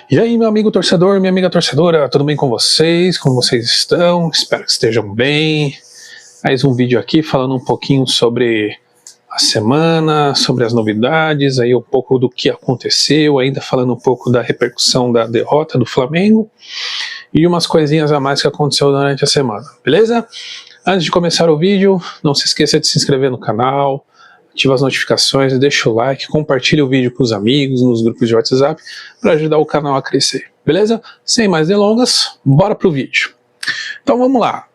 E aí, meu amigo torcedor, minha amiga torcedora, tudo bem com vocês? Como vocês estão? Espero que estejam bem. Mais um vídeo aqui falando um pouquinho sobre a semana, sobre as novidades, aí um pouco do que aconteceu, ainda falando um pouco da repercussão da derrota do Flamengo e umas coisinhas a mais que aconteceu durante a semana, beleza? Antes de começar o vídeo, não se esqueça de se inscrever no canal, ativa as notificações, deixa o like, compartilha o vídeo com os amigos, nos grupos de WhatsApp, para ajudar o canal a crescer, beleza? Sem mais delongas, bora pro vídeo. Então vamos lá,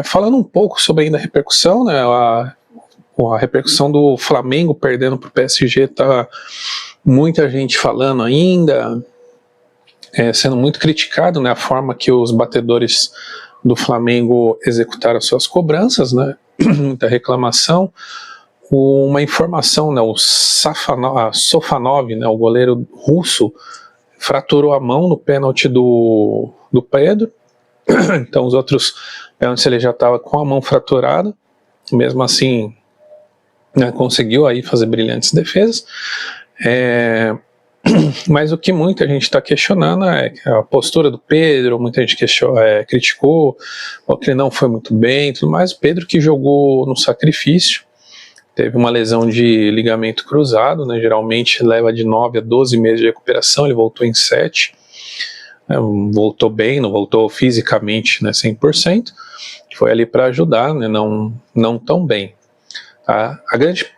falando um pouco sobre ainda a repercussão, né, a repercussão do Flamengo perdendo para o PSG, tá muita gente falando ainda, sendo muito criticado, né, a forma que os batedores do Flamengo executaram suas cobranças, né, muita reclamação. Uma informação, né, o Sofanov, né, o goleiro russo, fraturou a mão no pênalti do Pedro. Então os outros pênaltis ele já estava com a mão fraturada, mesmo assim, né, conseguiu aí fazer brilhantes defesas. Mas o que muita gente está questionando é a postura do Pedro. Muita gente criticou, que ele não foi muito bem, tudo mais. O Pedro, que jogou no sacrifício, teve uma lesão de ligamento cruzado, né, geralmente leva de 9 a 12 meses de recuperação, ele voltou em 7, né, voltou bem, não voltou fisicamente, né, 100%, foi ali para ajudar, né, não tão bem. Tá?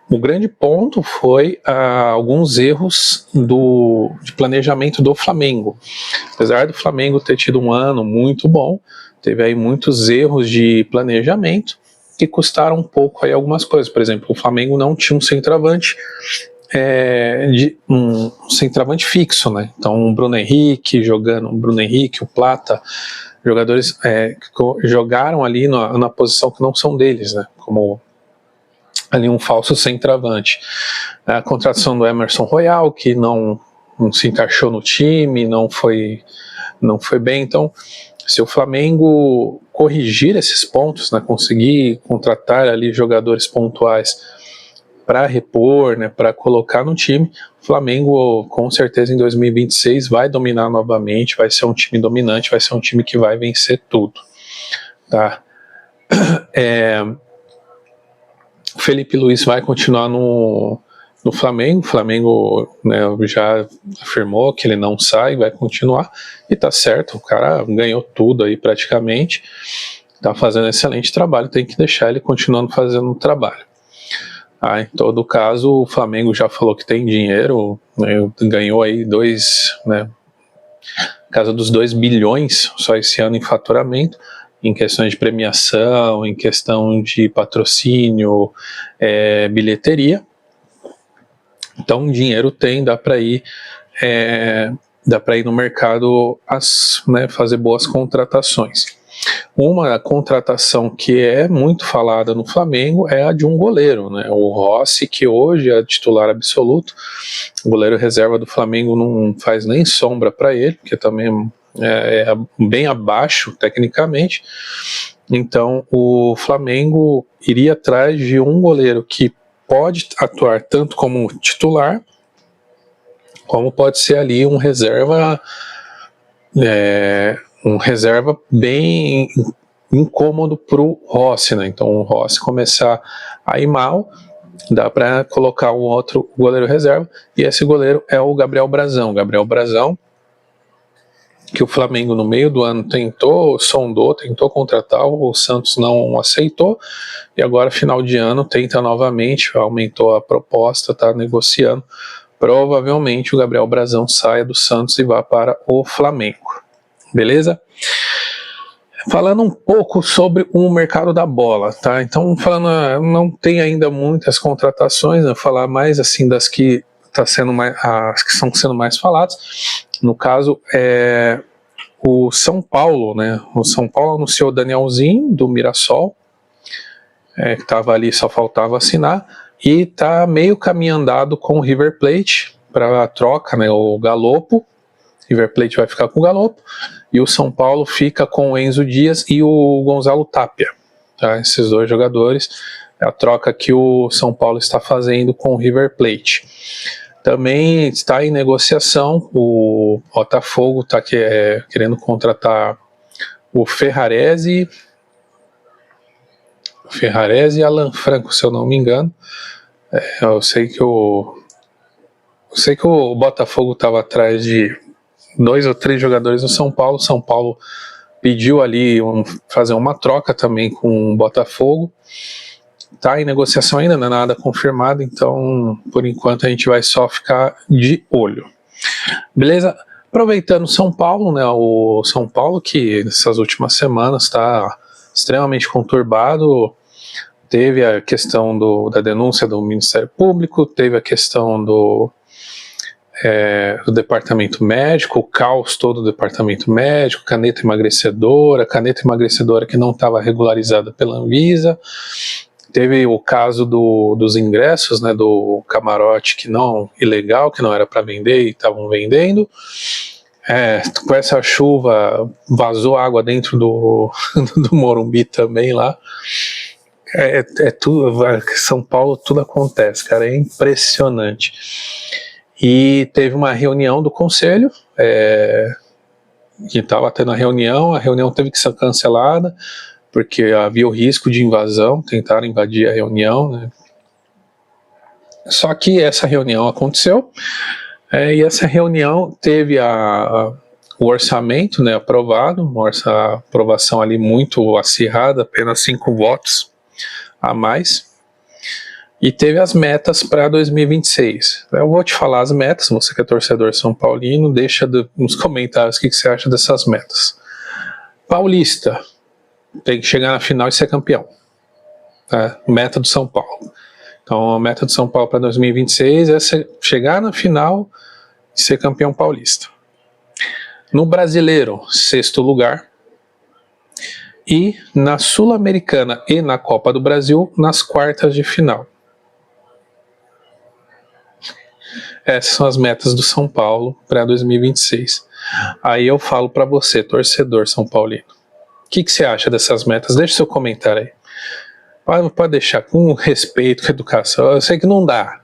O grande ponto foi alguns erros de planejamento do Flamengo. Apesar do Flamengo ter tido um ano muito bom, teve aí muitos erros de planejamento que custaram um pouco aí algumas coisas. Por exemplo, o Flamengo não tinha um centroavante, um centroavante fixo, né? Então o Bruno Henrique, o Plata, jogadores que jogaram ali na posição que não são deles, né? Como ali um falso centroavante. A contratação do Emerson Royal, que não se encaixou no time, não foi bem. Então, se o Flamengo corrigir esses pontos, né, conseguir contratar ali jogadores pontuais para repor, né, para colocar no time, o Flamengo com certeza em 2026 vai dominar novamente, vai ser um time dominante, vai ser um time que vai vencer tudo. Tá? O Felipe Luiz vai continuar no Flamengo. O Flamengo, né, já afirmou que ele não sai, vai continuar, e tá certo, o cara ganhou tudo aí praticamente, tá fazendo excelente trabalho, tem que deixar ele continuando fazendo o trabalho. Em todo caso, o Flamengo já falou que tem dinheiro, né, ganhou aí casa dos 2 bilhões só esse ano em faturamento, em questões de premiação, em questão de patrocínio, bilheteria. Então dinheiro tem, dá para ir no mercado fazer boas contratações. Uma contratação que é muito falada no Flamengo é a de um goleiro, né? O Rossi, que hoje é titular absoluto. O goleiro reserva do Flamengo não faz nem sombra para ele, porque também é bem abaixo tecnicamente. Então o Flamengo iria atrás de um goleiro que pode atuar tanto como titular, como pode ser ali um reserva bem incômodo para o Rossi, né? Então o Rossi começar a ir mal, dá para colocar um outro goleiro reserva, e esse goleiro é o Gabriel Brazão. Gabriel Brazão, que o Flamengo no meio do ano tentou contratar, o Santos não aceitou, e agora final de ano tenta novamente, aumentou a proposta, está negociando. Provavelmente o Gabriel Brazão saia do Santos e vá para o Flamengo, beleza? Falando um pouco sobre o mercado da bola, tá? Então, não tem ainda muitas contratações, né? Falar mais assim das que as que estão sendo mais faladas. No caso, o São Paulo, né? O São Paulo anunciou o Danielzinho do Mirassol, que estava ali, só faltava assinar, e está meio caminho andado com o River Plate para a troca, né? O Galopo. River Plate vai ficar com o Galopo e o São Paulo fica com o Enzo Dias e o Gonzalo Tapia, tá? Esses dois jogadores é a troca que o São Paulo está fazendo com o River Plate. Também está em negociação, o Botafogo está querendo contratar o Ferrarese e Alan Franco, se eu não me engano. Eu sei que o Botafogo estava atrás de 2 ou 3 jogadores do São Paulo. São Paulo pediu ali fazer uma troca também com o Botafogo. Está em negociação ainda, não é nada confirmado, então por enquanto a gente vai só ficar de olho. Beleza? Aproveitando São Paulo, né? O São Paulo que nessas últimas semanas está extremamente conturbado. Teve a questão da denúncia do Ministério Público, teve a questão do departamento médico, o caos todo do departamento médico, caneta emagrecedora que não estava regularizada pela Anvisa. Teve o caso dos ingressos, né, do camarote ilegal, que não era para vender e estavam vendendo. Com essa chuva, vazou água dentro do Morumbi também lá. Tudo, São Paulo tudo acontece, cara, é impressionante. E teve uma reunião do conselho, que estava tendo a reunião teve que ser cancelada, porque havia o risco de invasão, tentaram invadir a reunião, né? Só que essa reunião aconteceu, e essa reunião teve o orçamento, né, aprovado, uma aprovação ali muito acirrada, apenas 5 votos a mais, e teve as metas para 2026. Eu vou te falar as metas, você que é torcedor são paulino, deixa nos comentários o que você acha dessas metas. Paulista, tem que chegar na final e ser campeão. Meta do São Paulo. Então a meta do São Paulo para 2026 é chegar na final e ser campeão paulista. No Brasileiro, 6º lugar. E na Sul-Americana e na Copa do Brasil, nas quartas de final. Essas são as metas do São Paulo para 2026. Aí eu falo para você, torcedor são paulino. O que você acha dessas metas? Deixa seu comentário aí. Pode deixar com respeito, com educação. Eu sei que não dá.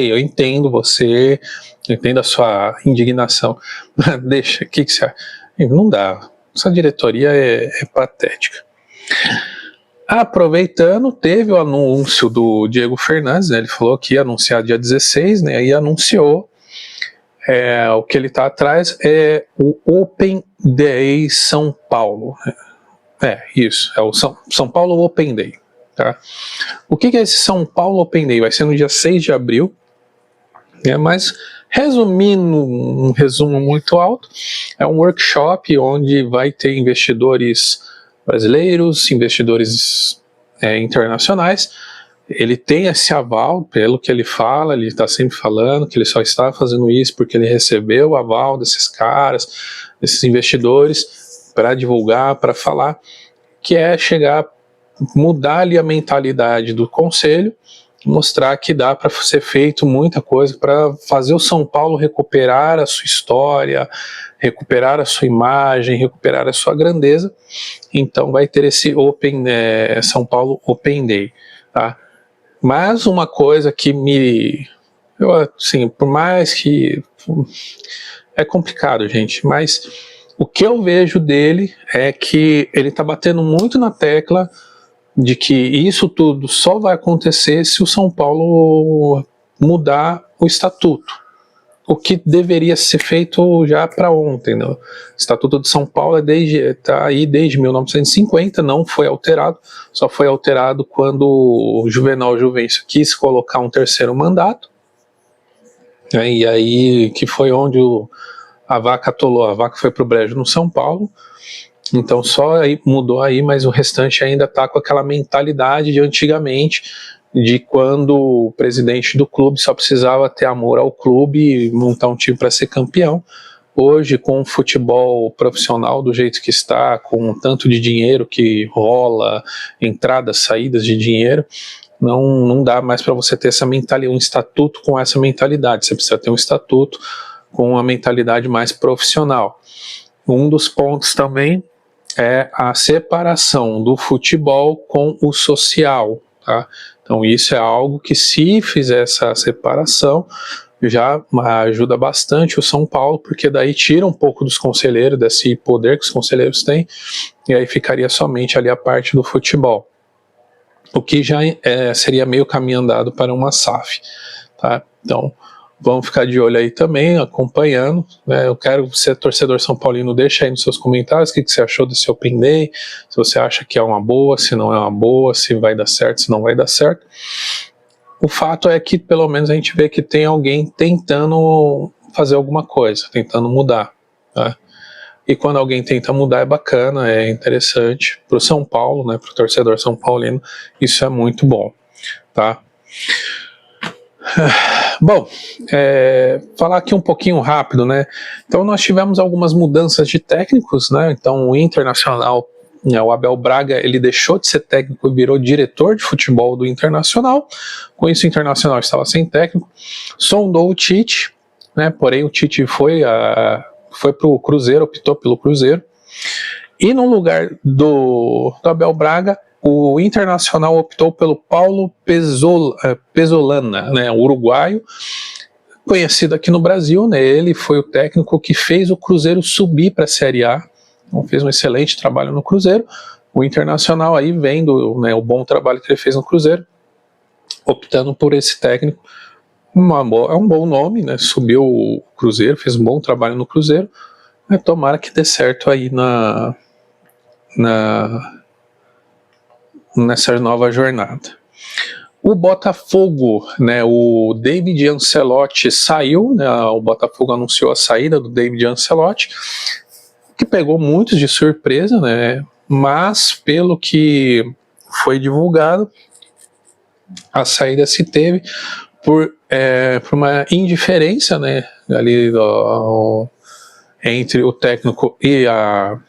Eu entendo você, eu entendo a sua indignação. Mas deixa, o que você acha? Não dá. Essa diretoria é patética. Aproveitando, teve o anúncio do Diego Fernandes, né? Ele falou que ia anunciar dia 16, né? E anunciou. O que ele está atrás é o Open Day São Paulo. Isso, é o São Paulo Open Day. Tá? O que é esse São Paulo Open Day? Vai ser no dia 6 de abril, mas resumindo, um resumo muito alto, é um workshop onde vai ter investidores brasileiros, investidores internacionais. Ele tem esse aval, pelo que ele fala, ele está sempre falando que ele só está fazendo isso porque ele recebeu o aval desses caras, desses investidores, para divulgar, para falar, que é mudar ali a mentalidade do conselho, mostrar que dá para ser feito muita coisa para fazer o São Paulo recuperar a sua história, recuperar a sua imagem, recuperar a sua grandeza. Então vai ter esse São Paulo Open Day, tá? Mas uma coisa que por mais que é complicado, gente, mas o que eu vejo dele é que ele está batendo muito na tecla de que isso tudo só vai acontecer se o São Paulo mudar o estatuto, o que deveria ser feito já para ontem, né? O Estatuto de São Paulo está aí desde 1950, não foi alterado, só foi alterado quando o Juvenal Juvencio quis colocar um 3º mandato, né? E aí que foi onde a vaca atolou, a vaca foi para o brejo no São Paulo. Então só aí mudou aí, mas o restante ainda está com aquela mentalidade de antigamente, de quando o presidente do clube só precisava ter amor ao clube e montar um time para ser campeão. Hoje, com o futebol profissional do jeito que está, com o tanto de dinheiro que rola, entradas, saídas de dinheiro, não dá mais para você ter essa mentalidade, um estatuto com essa mentalidade. Você precisa ter um estatuto com uma mentalidade mais profissional. Um dos pontos também é a separação do futebol com o social, tá? Então isso é algo que, se fizer essa separação, já ajuda bastante o São Paulo, porque daí tira um pouco dos conselheiros, desse poder que os conselheiros têm, e aí ficaria somente ali a parte do futebol, o que já seria meio caminho andado para uma SAF, tá? Então vamos ficar de olho aí também, acompanhando, né? Eu quero que você, torcedor São Paulino, deixa aí nos seus comentários o que você achou desse Open Day, se você acha que é uma boa, se não é uma boa, se vai dar certo, se não vai dar certo. O fato é que pelo menos a gente vê que tem alguém tentando fazer alguma coisa, tentando mudar, tá? E quando alguém tenta mudar é bacana, é interessante para o São Paulo, né, para o torcedor São Paulino, isso é muito bom, tá? Bom, falar aqui um pouquinho rápido, né? Então nós tivemos algumas mudanças de técnicos, né? Então o Internacional, o Abel Braga, ele deixou de ser técnico e virou diretor de futebol do Internacional. Com isso o Internacional estava sem técnico, sondou o Tite, né? Porém o Tite foi para o Cruzeiro, optou pelo Cruzeiro, e no lugar do Abel Braga, o Internacional optou pelo Paulo Pesolana, né, uruguaio, conhecido aqui no Brasil, né, ele foi o técnico que fez o Cruzeiro subir para a Série A, então fez um excelente trabalho no Cruzeiro. O Internacional aí vendo, né, o bom trabalho que ele fez no Cruzeiro, optando por esse técnico. É um bom nome, né, subiu o Cruzeiro, fez um bom trabalho no Cruzeiro, né, tomara que dê certo aí nessa nova jornada. O Botafogo, né, o David Ancelotti saiu, né, o Botafogo anunciou a saída do David Ancelotti, que pegou muitos de surpresa, né, mas pelo que foi divulgado, a saída se teve por uma indiferença, né, ali entre o técnico e a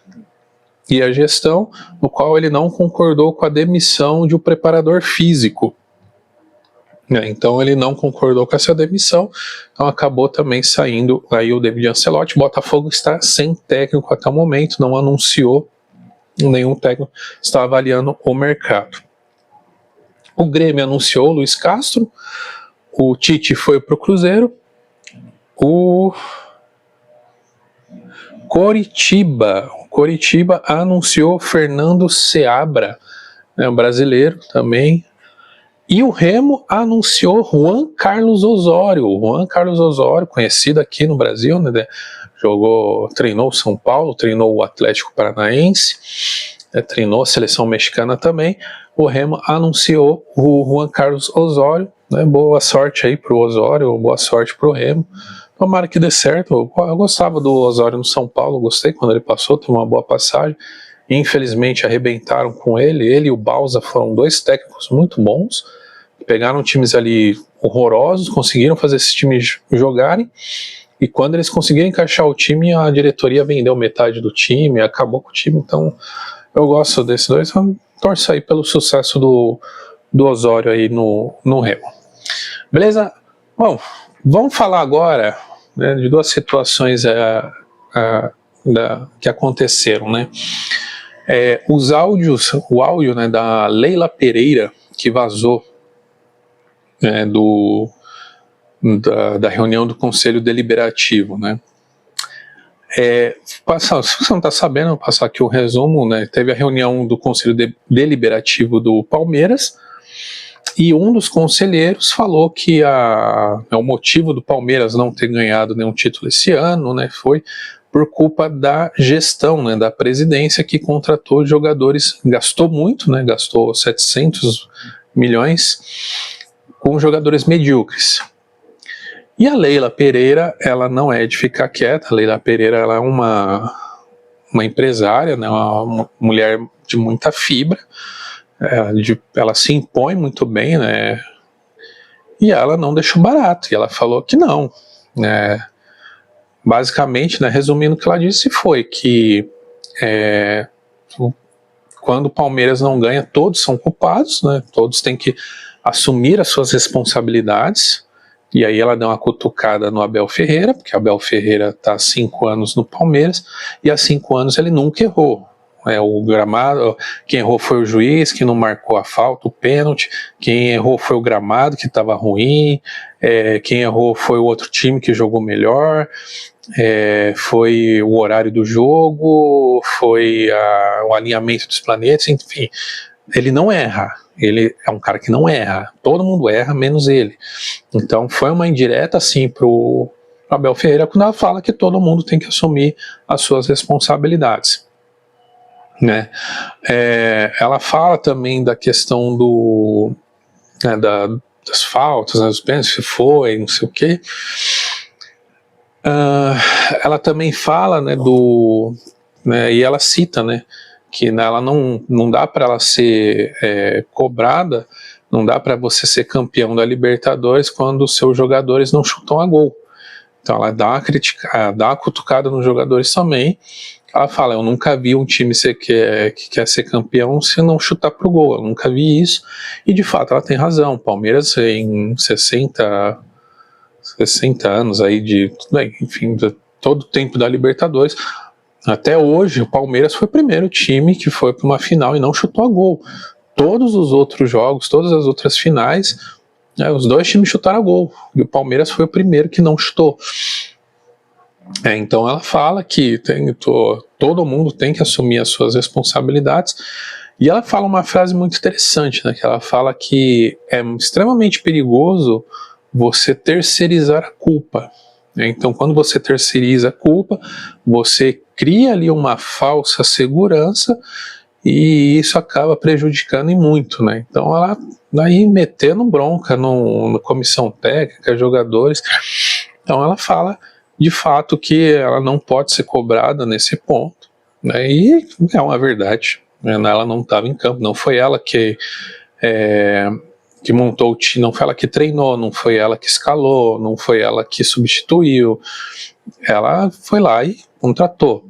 gestão, no qual ele não concordou com a demissão de um preparador físico. Então ele não concordou com essa demissão, então acabou também saindo aí o David Ancelotti. O Botafogo está sem técnico até o momento, não anunciou nenhum técnico, está avaliando o mercado. O Grêmio anunciou o Luiz Castro, o Tite foi para o Cruzeiro, o Coritiba anunciou Fernando Seabra, né, um brasileiro também. E o Remo anunciou Juan Carlos Osório. Juan Carlos Osório, conhecido aqui no Brasil, né, treinou o São Paulo, treinou o Atlético Paranaense, treinou a seleção mexicana também. O Remo anunciou o Juan Carlos Osório, né, boa sorte aí pro Osório, boa sorte pro Remo. Tomara que dê certo. Eu gostava do Osório no São Paulo, gostei quando ele passou, teve uma boa passagem. Infelizmente arrebentaram com ele e o Bausa foram dois técnicos muito bons, pegaram times ali horrorosos, conseguiram fazer esses times jogarem, e quando eles conseguiram encaixar o time, a diretoria vendeu metade do time, acabou com o time. Então eu gosto desses dois, então torço aí pelo sucesso do Osório aí no Remo. Beleza? Bom, vamos falar agora, né, de duas situações que aconteceram, né? O áudio, né, da Leila Pereira, que vazou, né, da reunião do Conselho Deliberativo, né? Se você não está sabendo, eu vou passar aqui o resumo, né? Teve a reunião do Conselho Deliberativo do Palmeiras, e um dos conselheiros falou que o motivo do Palmeiras não ter ganhado nenhum título esse ano, né, foi por culpa da gestão, né, da presidência, que contratou jogadores, gastou muito, né, gastou 700 milhões com jogadores medíocres. E a Leila Pereira, ela não é de ficar quieta. A Leila Pereira, ela é uma empresária, né, uma mulher de muita fibra, ela se impõe muito bem, né, e ela não deixou barato, e ela falou que não, né. Basicamente, né, resumindo o que ela disse, foi que quando o Palmeiras não ganha, todos são culpados, né, todos têm que assumir as suas responsabilidades. E aí ela deu uma cutucada no Abel Ferreira, porque o Abel Ferreira está há 5 anos no Palmeiras, e há 5 anos ele nunca errou. O gramado, quem errou foi o juiz, que não marcou a falta, o pênalti, quem errou foi o gramado, que estava ruim, quem errou foi o outro time que jogou melhor, foi o horário do jogo, foi o alinhamento dos planetas, enfim. Ele não erra, ele é um cara que não erra, todo mundo erra, menos ele. Então foi uma indireta assim pro Abel Ferreira quando ela fala que todo mundo tem que assumir as suas responsabilidades, né? Ela fala também da questão das faltas, né, dos pênaltis, se foi, não sei o quê. Ela também fala, né, e ela cita, né, que ela não dá para ela ser cobrada, não dá para você ser campeão da Libertadores quando os seus jogadores não chutam a gol. Então ela dá uma cutucada nos jogadores também. Ela fala, eu nunca vi um time que quer ser campeão se não chutar pro gol, eu nunca vi isso, e de fato ela tem razão. Palmeiras em 60 anos aí enfim, de todo o tempo da Libertadores, até hoje o Palmeiras foi o primeiro time que foi para uma final e não chutou a gol. Todos os outros jogos, todas as outras finais, os dois times chutaram a gol, e o Palmeiras foi o primeiro que não chutou. Então ela fala que todo mundo tem que assumir as suas responsabilidades, e ela fala uma frase muito interessante, né, que ela fala que é extremamente perigoso você terceirizar a culpa. Então quando você terceiriza a culpa, você cria ali uma falsa segurança, e isso acaba prejudicando e muito, né? Então ela aí metendo bronca na comissão técnica, jogadores. Então ela fala de fato que ela não pode ser cobrada nesse ponto, né? E é uma verdade, né? Ela não estava em campo, não foi ela que montou o time, não foi ela que treinou, não foi ela que escalou, não foi ela que substituiu, ela foi lá e contratou.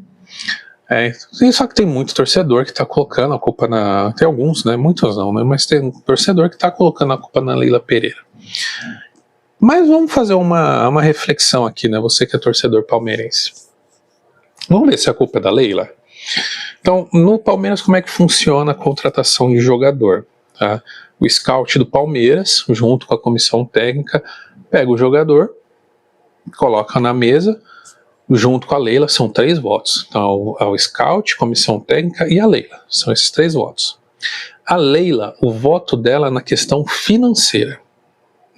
Só que tem muito torcedor que está colocando a culpa tem alguns, né, muitos não, né, mas tem um torcedor que está colocando a culpa na Leila Pereira. Mas vamos fazer uma reflexão aqui, né, você que é torcedor palmeirense. Vamos ver se a culpa é da Leila? Então, no Palmeiras, como é que funciona a contratação de jogador? Tá? O scout do Palmeiras, junto com a comissão técnica, pega o jogador, coloca na mesa, junto com a Leila, são 3 votos. Então, o scout, comissão técnica e a Leila, são esses 3 votos. A Leila, o voto dela é na questão financeira.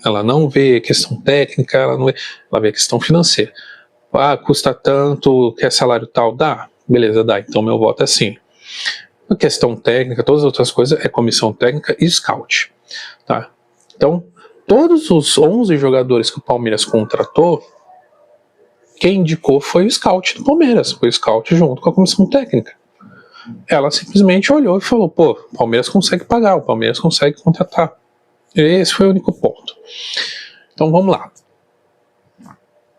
Ela não vê questão técnica, ela vê a questão financeira. Custa tanto, quer salário tal? Dá? Beleza, dá. Então meu voto é assim. A questão técnica, todas as outras coisas é comissão técnica e scout. Tá? Então, todos os 11 jogadores que o Palmeiras contratou, quem indicou foi o scout do Palmeiras, foi o scout junto com a comissão técnica. Ela simplesmente olhou e falou, pô, o Palmeiras consegue pagar, o Palmeiras consegue contratar. Esse foi o único ponto. Então vamos lá.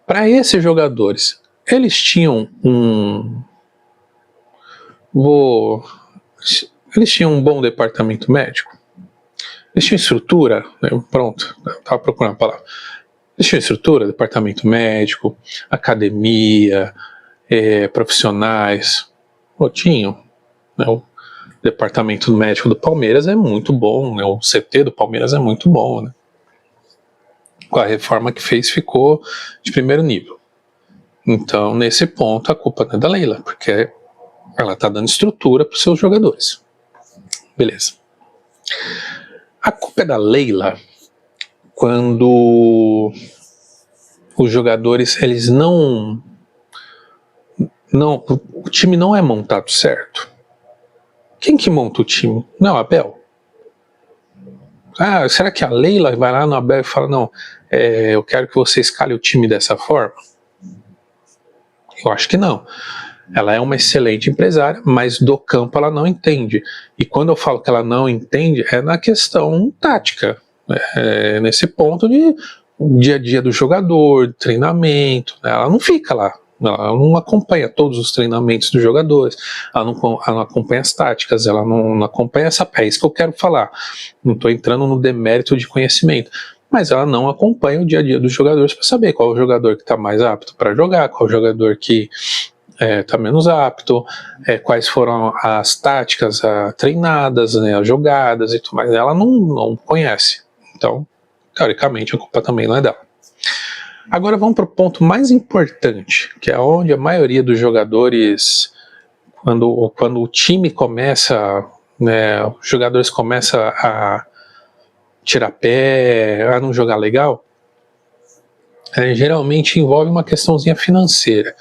Para esses jogadores, eles tinham eles tinham um bom departamento médico? Eles tinham estrutura? Pronto, estava procurando a palavra. Eles tinham estrutura, departamento médico, academia, profissionais. Tinham. Né? O departamento médico do Palmeiras é muito bom, né? O CT do Palmeiras é muito bom, né? Com a reforma que fez, ficou de primeiro nível. Então, nesse ponto, a culpa não é da Leila, porque ela está dando estrutura para os seus jogadores. Beleza. A culpa é da Leila quando os jogadores, eles o time não é montado certo. Quem que monta o time? Não é o Abel? Será que a Leila vai lá no Abel e fala, não, eu quero que você escale o time dessa forma? Eu acho que não. Ela é uma excelente empresária, mas do campo ela não entende. E quando eu falo que ela não entende, é na questão tática. Nesse ponto de dia a dia do jogador, treinamento. Ela não fica lá. Ela não acompanha todos os treinamentos dos jogadores, ela não acompanha as táticas, ela não acompanha é isso que eu quero falar. Não estou entrando no demérito de conhecimento, mas ela não acompanha o dia a dia dos jogadores para saber qual é o jogador que está mais apto para jogar, qual é o jogador que está menos apto, quais foram as táticas treinadas, né, as jogadas e tudo mais. Ela não conhece. Então, teoricamente a culpa também não é dela. Agora vamos para o ponto mais importante, que é onde a maioria dos jogadores, quando o time começa, né, os jogadores começam a tirar pé, a não jogar legal, geralmente envolve uma questãozinha financeira.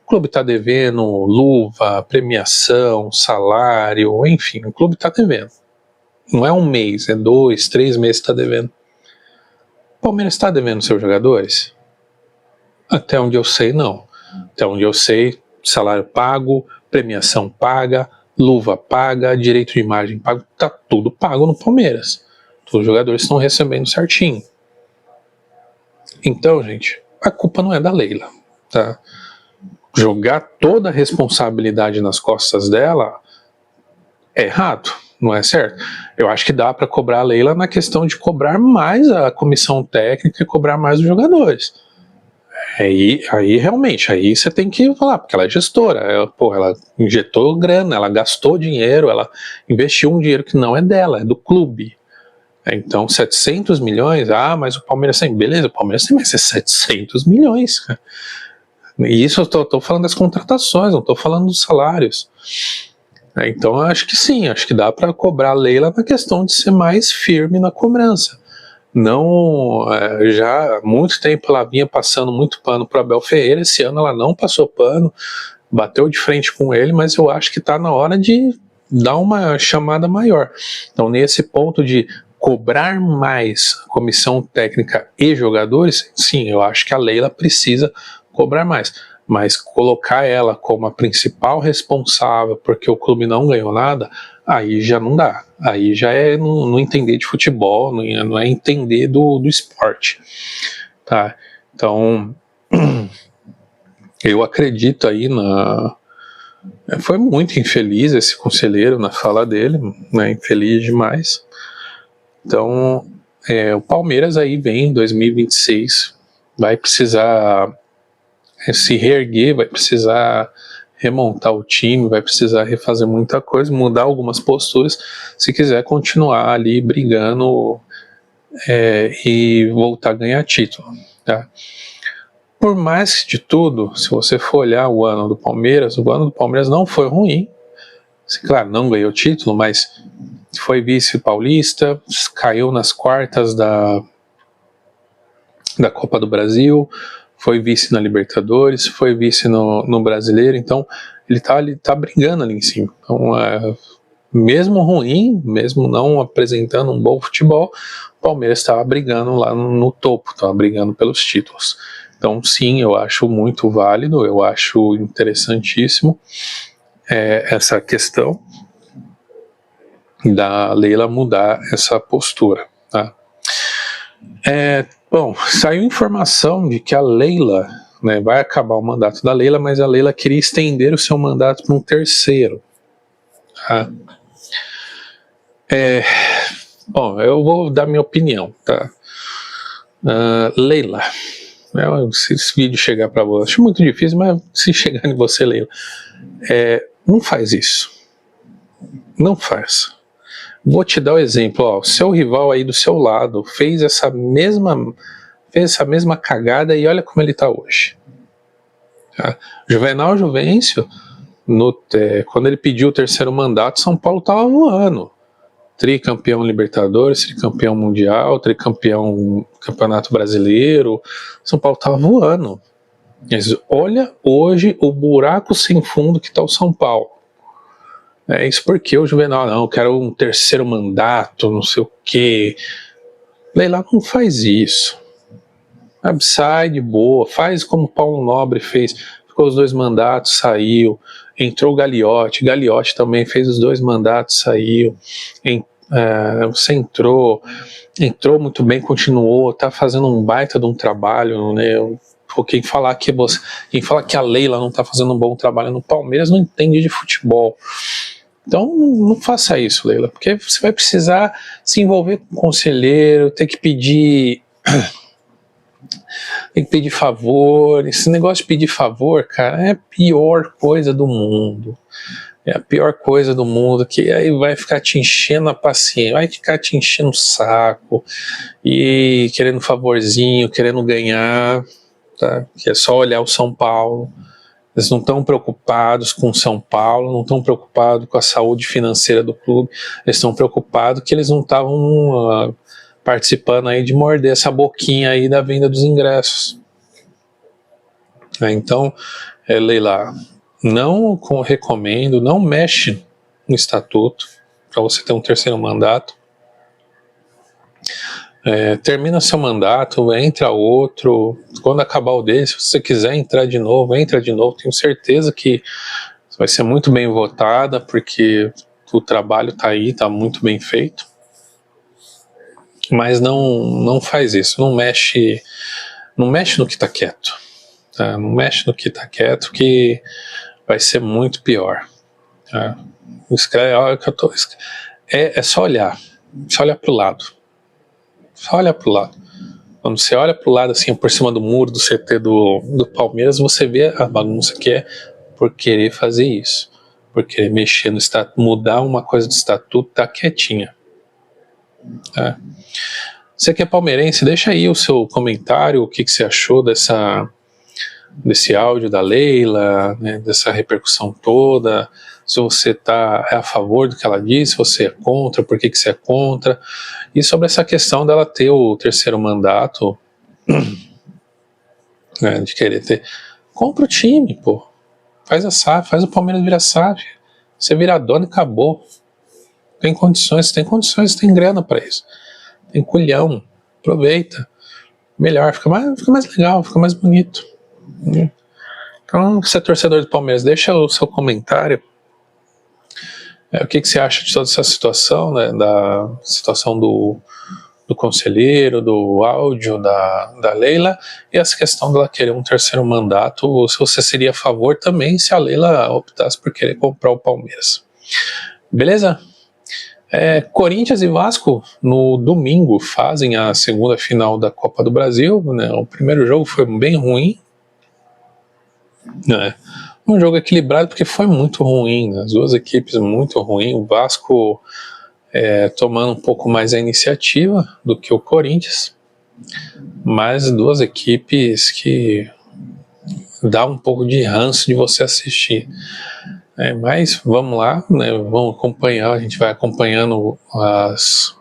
O clube está devendo luva, premiação, salário, enfim, o clube está devendo. Não é um mês, é 2, 3 meses que está devendo. O Palmeiras está devendo seus jogadores? Até onde eu sei, não. Até onde eu sei, salário pago, premiação paga, luva paga, direito de imagem pago, tá tudo pago no Palmeiras. Os jogadores estão recebendo certinho. Então, gente, a culpa não é da Leila, tá? Jogar toda a responsabilidade nas costas dela é errado, não é certo? Eu acho que dá para cobrar a Leila na questão de cobrar mais a comissão técnica e cobrar mais os jogadores. Aí realmente, aí você tem que falar, porque ela é gestora, ela injetou grana, ela gastou dinheiro, ela investiu um dinheiro que não é dela, é do clube. Então 700 milhões, mas o Palmeiras tem, beleza, o Palmeiras tem mais 700 milhões. E isso eu tô falando das contratações, não tô falando dos salários. Então eu acho que sim, acho que dá para cobrar a Leila na questão de ser mais firme na cobrança. Não, já há muito tempo ela vinha passando muito pano para Abel Ferreira, esse ano ela não passou pano, bateu de frente com ele, mas eu acho que está na hora de dar uma chamada maior. Então nesse ponto de cobrar mais comissão técnica e jogadores, sim, eu acho que a Leila precisa cobrar mais, mas colocar ela como a principal responsável porque o clube não ganhou nada, aí já não dá, aí já é não entender de futebol, não é entender do esporte, tá? Então eu acredito aí foi muito infeliz esse conselheiro na fala dele, né? Infeliz demais. Então o Palmeiras aí vem em 2026, vai precisar se reerguer, vai precisar remontar o time, vai precisar refazer muita coisa, mudar algumas posturas, se quiser continuar ali brigando e voltar a ganhar título, tá? Por mais de tudo, se você for olhar o ano do Palmeiras não foi ruim, claro, não ganhou título, mas foi vice-paulista, caiu nas quartas da Copa do Brasil, foi vice na Libertadores, foi vice no Brasileiro, então ele tá brigando ali em cima. Então, mesmo ruim, mesmo não apresentando um bom futebol, o Palmeiras estava brigando lá no topo, estava brigando pelos títulos. Então sim, eu acho muito válido, eu acho interessantíssimo essa questão da Leila mudar essa postura, tá? Bom, saiu informação de que a Leila, né, vai acabar o mandato da Leila, mas a Leila queria estender o seu mandato para um terceiro. Tá? Bom, eu vou dar minha opinião, tá? Leila, se esse vídeo chegar para você, acho muito difícil, mas se chegar em você, Leila, não faz isso. Não faz. Vou te dar o exemplo, o seu rival aí do seu lado fez essa mesma cagada e olha como ele está hoje. Tá? Juvenal Juvencio, quando ele pediu o terceiro mandato, São Paulo estava voando. Tricampeão Libertadores, tricampeão Mundial, tricampeão Campeonato Brasileiro, São Paulo estava voando. Mas olha hoje o buraco sem fundo que está o São Paulo. Isso porque o Juvenal, não, eu quero um terceiro mandato, não sei o quê. Leila não faz isso. Sai de boa, faz como Paulo Nobre fez, ficou os 2 mandatos, saiu, entrou o Gagliotti também fez os 2 mandatos, saiu, você entrou muito bem, continuou, tá fazendo um baita de um trabalho, né? Quem fala que a Leila não tá fazendo um bom trabalho no Palmeiras não entende de futebol. Então não faça isso, Leila, porque você vai precisar se envolver com o conselheiro, ter que pedir favor. Esse negócio de pedir favor, cara, é a pior coisa do mundo. É a pior coisa do mundo, que aí vai ficar te enchendo a paciência, vai ficar te enchendo o saco e querendo favorzinho, querendo ganhar, tá? Que é só olhar o São Paulo. Eles não estão preocupados com o São Paulo, não estão preocupados com a saúde financeira do clube, eles estão preocupados que eles não estavam participando aí de morder essa boquinha aí da venda dos ingressos. Então, Leila, não recomendo, não mexe no estatuto para você ter um terceiro mandato. Termina seu mandato, entra outro. Quando acabar o dele, se você quiser entrar de novo, entra de novo. Tenho certeza que vai ser muito bem votada, porque o trabalho está aí, está muito bem feito. Mas não faz isso, não mexe no que está quieto. Tá? Não mexe no que está quieto, que vai ser muito pior. Tá? É só olhar para o lado. Só olha para o lado. Quando você olha para o lado, assim, por cima do muro do CT do Palmeiras, você vê a bagunça que é por querer fazer isso. Por querer mexer no estatuto, mudar uma coisa do estatuto, tá quietinha. Tá? Você que é palmeirense, deixa aí o seu comentário, o que você achou desse áudio da Leila, né, dessa repercussão toda, se você é a favor do que ela disse, se você é contra, por que você é contra, e sobre essa questão dela ter o terceiro mandato, né, de querer ter. Compra o time, pô. Faz a SAF, faz o Palmeiras virar SAF. Você vira dono e acabou. Tem condições, tem grana para isso. Tem culhão, aproveita. Melhor, fica mais legal, fica mais bonito. Então, se é torcedor do Palmeiras, deixa o seu comentário. O que você acha de toda essa situação, né, da situação do conselheiro, do áudio da Leila, e essa questão dela querer um terceiro mandato, ou se você seria a favor também se a Leila optasse por querer comprar o Palmeiras. Beleza? Corinthians e Vasco no domingo fazem a segunda final da Copa do Brasil, né? O primeiro jogo foi bem ruim, né? Um jogo equilibrado porque foi muito ruim, né? As duas equipes muito ruins, o Vasco tomando um pouco mais a iniciativa do que o Corinthians, mas duas equipes que dá um pouco de ranço de você assistir. Mas vamos lá, né? Vamos acompanhar, a gente vai acompanhando as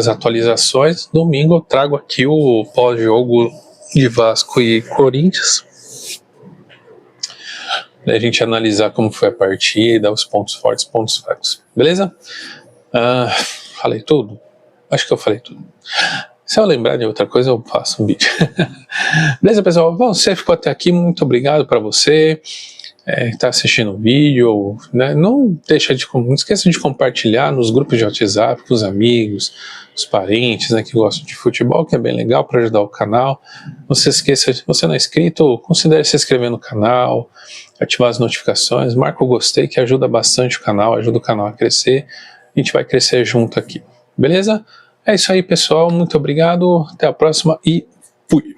atualizações. Domingo eu trago aqui o pós-jogo de Vasco e Corinthians, a gente analisar como foi a partida, os pontos fortes, pontos fracos. Beleza? Falei tudo? Acho que eu falei tudo. Se eu lembrar de outra coisa, eu faço um vídeo. Beleza, pessoal? Bom, você ficou até aqui, muito obrigado para você que está assistindo o vídeo, né? Não esqueça de compartilhar nos grupos de WhatsApp com os amigos, os parentes, né, que gostam de futebol, que é bem legal para ajudar o canal. Não se esqueça, se você não é inscrito, considere se inscrever no canal, ativar as notificações, marca o gostei, que ajuda bastante o canal, ajuda o canal a crescer. A gente vai crescer junto aqui, beleza? É isso aí, pessoal, muito obrigado, até a próxima e fui!